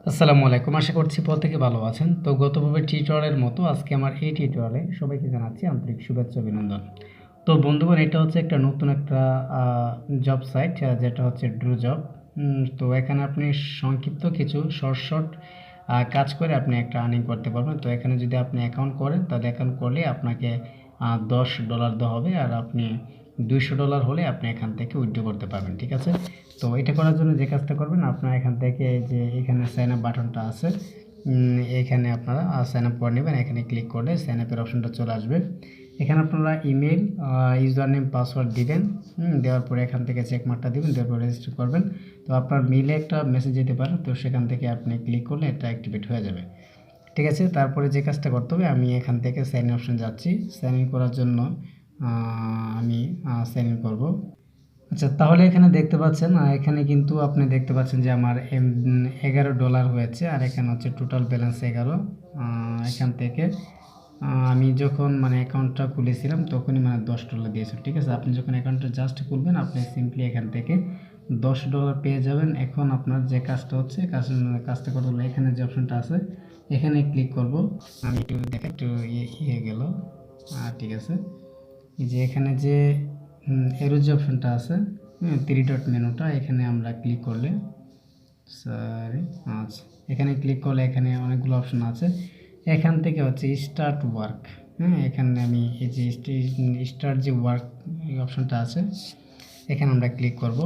আসসালামু আলাইকুম। আশা করছি প্রত্যেকে ভালো আছেন। তো গতভাবে টিউটোরিয়ালের মতো আজকে আমার এই টিউটোরিয়ালে সবাইকে জানাচ্ছি আন্তরিক শুভেচ্ছা অভিনন্দন। তো বন্ধুগণ, এটা হচ্ছে একটা নতুন একটা জব সাইট, যেটা হচ্ছে ড্রোজব। তো এখানে আপনি সংক্ষিপ্ত কিছু শর্ট কাজ করে আপনি একটা আর্নিং করতে পারবেন। তো এখানে যদি আপনি অ্যাকাউন্ট করেন, তাহলে অ্যাকাউন্ট করলে আপনাকে $10 দেওয়া হবে, আর আপনি $200 হলে আপনি এখান থেকে উইথড্র করতে পারবেন। ঠিক আছে? তো এটা করার জন্য যে কাজটা করবেন, আপনারা এখান থেকে যে এখানে সাইন আপ বাটনটা আছে, এখানে আপনারা সাইন আপ করে নেবেন। এখানে ক্লিক করলে সাইন আপের অপশনটা চলে আসবে। এখানে আপনারা ইমেল, ইউজার নেম, পাসওয়ার্ড দিবেন। দেওয়ার পরে এখান থেকে চেক মার্কটা দিবেন, দেওয়ার পরে রেজিস্টার করবেন। তো আপনার মেইলে একটা মেসেজ যেতে পারে, তো সেখান থেকে আপনি ক্লিক করলে এটা অ্যাক্টিভেট হয়ে যাবে। ঠিক আছে? তারপরে যে কাজটা করতে হবে, আমি এখান থেকে সাইন ইন অপশন যাচ্ছি। সাইন ইন করার জন্য আমি সাইন ইন করবো। আচ্ছা, তাহলে এখানে দেখতে পাচ্ছেন, এখানে কিন্তু আপনি দেখতে পাচ্ছেন যে আমার $11 হয়েছে, আর এখানে হচ্ছে টোটাল ব্যালেন্স 11। এখান থেকে আমি যখন মানে অ্যাকাউন্টটা খুলেছিলাম তখনই মানে $10 দিয়েছিল। ঠিক আছে? আপনি যখন অ্যাকাউন্টটা জাস্ট খুলবেন, আপনি সিম্পলি এখান থেকে $10 পেয়ে যাবেন। এখন আপনার যে কাজটা হচ্ছে, কাজটা করতে হলে এখানে যে অপশনটা আছে এখানে ক্লিক করব। আমি একটু দেখে একটু ইয়ে গেল। ঠিক আছে, এই যে এখানে যে এরো যে অপশনটা আছে, 3 ডট মেনুটা, এখানে আমরা ক্লিক করলে, সরি, আচ্ছা, এখানে ক্লিক করলে এখানে অনেকগুলো অপশন আছে। এখান থেকে হচ্ছে স্টার্ট ওয়ার্ক। এখানে আমি এই যে স্টার্ট যে ওয়ার্ক এই অপশনটা আছে, এখানে আমরা ক্লিক করব।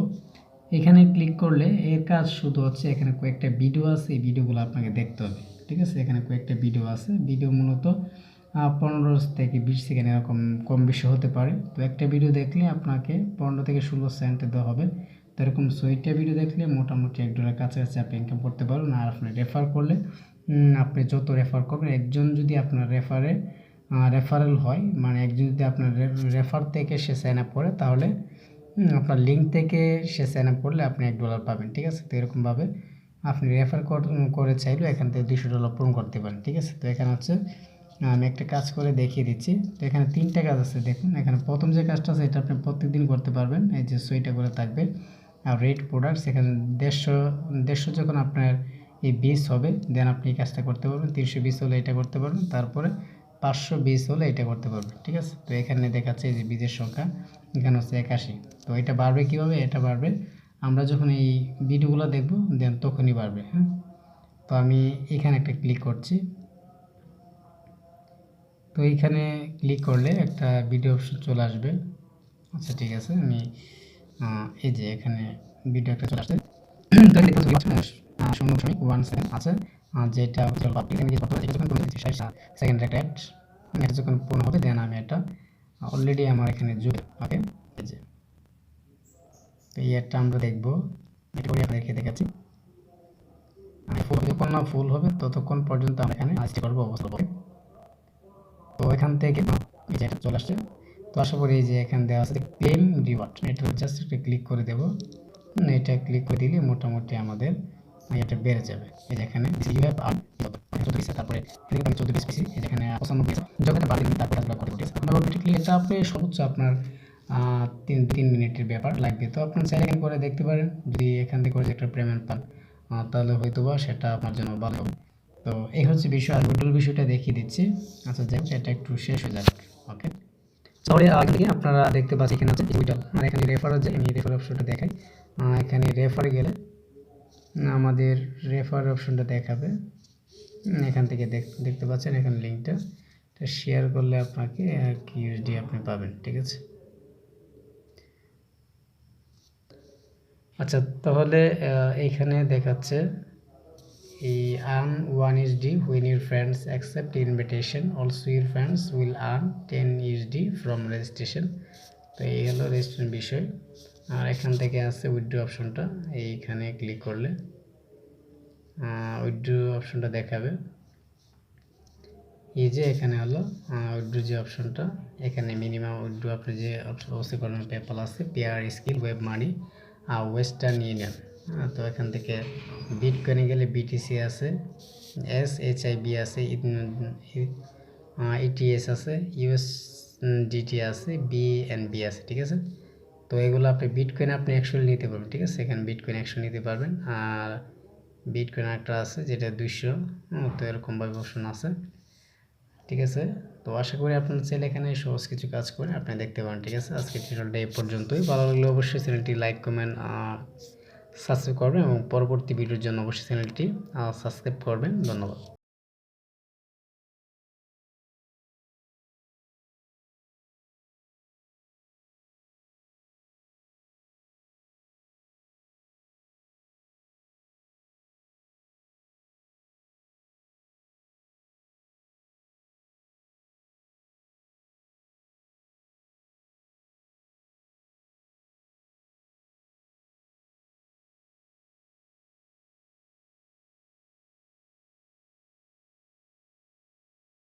এখানে ক্লিক করলে এর কাজ শুধু হচ্ছে, এখানে কয়েকটা ভিডিও আছে, এই ভিডিওগুলো আপনাকে দেখতে হবে। ঠিক আছে? এখানে কয়েকটা ভিডিও আছে, ভিডিও মূলত 15 থেকে 20 সেকেন্ড এরকম কম বেশি হতে পারে। তো একটা ভিডিও দেখলে আপনাকে 15 থেকে 16 সেন্ট দেওয়া হবে। তো এরকম 6টা ভিডিও দেখলে মোটামুটি $1 কাছাকাছি আপনি ইনকাম করতে পারবেন। আর আপনি রেফার করলে, আপনি যত রেফার করবেন, একজন যদি আপনার রেফারেল হয়, মানে একজন যদি আপনার রেফার থেকে সে সাইন আপ করে, তাহলে আপনার লিঙ্ক থেকে সে সাইন আপ করলে আপনি $1 পাবেন। ঠিক আছে? তো এরকমভাবে আপনি রেফার করে চাইলেও এখান থেকে $200 পূরণ করতে পারেন। ঠিক আছে? তো এখানে হচ্ছে আমি একটা কাজ করে দেখিয়ে দিচ্ছি। তো এখানে 3টা কাজ আছে, দেখুন। এখানে প্রথম যে কাজটা আছে, এটা আপনি প্রত্যেকদিন করতে পারবেন। এই যে 6টা করে থাকবে। আর রেট প্রোডাক্টস, এখানে 150 যখন আপনার এই 20 হবে, দেন আপনি এই কাজটা করতে পারবেন। 320 হলে এটা করতে পারবেন, তারপরে 520 হলে এটা করতে পারবেন। ঠিক আছে? তো এখানে দেখাচ্ছে যে বীজের সংখ্যা, এখানে হচ্ছে 81। তো এটা বাড়বে কীভাবে? এটা বাড়বে আমরা যখন এই ভিডিওগুলো দেখব, দেন তখনই বাড়বে। হ্যাঁ, তো আমি এখানে একটা ক্লিক করছি। তো এইখানে ক্লিক করলে একটা ভিডিও অপশন চলে আসবে। আচ্ছা, ঠিক আছে, আমি এই যে এখানে ভিডিও একটা চলে আসছে। তো দেখতে পাচ্ছি 0.17 আছে, যেটা পাবলিক। আমি যখন করে দিচ্ছি 60 সেকেন্ডের একটা অ্যাড, এটা যখন পূর্ণ হবে, দেন আমি এটা অলরেডি আমার এখানে জুড়ে, ওকে। এই যে, তো এই অ্যাডটা আমরা দেখবো, এটা করে আপনাদেরকে দেখাচ্ছি। যতক্ষণ না ফুল হবে ততক্ষণ পর্যন্ত আমরা এখানে আসতে পারবো অবস্থা। তো এখান থেকে এই যে এটা চলে আসছে। তো আশা করি এই যে এখানে দেওয়া আছে ক্লেম রিওয়ার্ড, এটা জাস্ট একটা ক্লিক করে দেবো। এটা ক্লিক করে দিলে মোটামুটি আমাদের এটা বেড়ে যাবে। এই যে এখানে ইউ হ্যাভ আর্ন 14 পিস, তারপরে এখানে আমি 14 পিস পেয়েছি। এই যে এখানে 95 পিস, যখন বাড়বে তারপর আসলে করে দিচ্ছি। আপনার অটোমেটিক্যালি এটা আপনি সর্বোচ্চ আপনার 3 মিনিটের ব্যাপার লাগবে। তো আপনি চাইলে এখানে করে দেখতে পারেন, যদি এখান থেকে করে একটা পেমেন্ট পান, তাহলে হয়তোবা সেটা আপনার জন্য ভালো হবে। তো এই হচ্ছে বিষয়, আর উইড্রোর বিষয়টা দেখিয়ে দিচ্ছি। আচ্ছা, যাই হোক, এটা একটু শেষ হয়ে যাক। ওকে, তাহলে আগে থেকে আপনারা দেখতে পাচ্ছেন এখানে আছে উইড্রো, আর এখানে রেফার আছে। আমি রেফার অপশনটা দেখাই। এখানে রেফারে গেলে আমাদের রেফার অপশনটা দেখাবে। এখান থেকে দেখতে পাচ্ছেন এখানে লিঙ্কটা শেয়ার করলে আপনাকে ইউএসডি আপনি পাবেন। ঠিক আছে? আচ্ছা, তাহলে এইখানে দেখাচ্ছে এই earn 1 USD when your friends accept invitation. Also your friends will earn 10 USD from registration. তো এই হলো রেজিস্ট্রেশন বিষয়। আর এখান থেকে আছে উইথড্র অপশনটা, এইখানে ক্লিক করলে উইথড্র অপশনটা দেখাবে। এই যে এখানে হলো উইথড্র যে অপশনটা, এখানে মিনিমাম উইথড্র আপনি যে অবশ্যই করবেন, পেপ্যাল আছে, pair skill, web money, western union. তো এখান থেকে বিটকয়েনে গেলে বিটিসি আছে, SHIB আছে, ETS আছে, USDT আছে, BNB আছে। ঠিক আছে? তো এগুলো আপনি বিটকয়েন আপনি অ্যাকচুয়ালি নিতে পারবেন। ঠিক আছে? এখানে বিটকয়েন অ্যাকচুয়ালি নিতে পারবেন। আর বিটকয়েন একটা আছে যেটা 200, তো এরকমভাবে অপশন আছে। ঠিক আছে, তো আশা করি আপনারা চাইলে এখানে সহজ কিছু কাজ করে আপনি দেখতে পারেন। ঠিক আছে, আজকে টিউটোরিয়ালটা এই পর্যন্তই। ভালো লাগলে অবশ্যই চ্যানেলটি লাইক, কমেন্ট, সাবস্ক্রাইব করবেন এবং পরবর্তী ভিডিওর জন্য অবশ্যই চ্যানেলটি সাবস্ক্রাইব করবেন। ধন্যবাদ।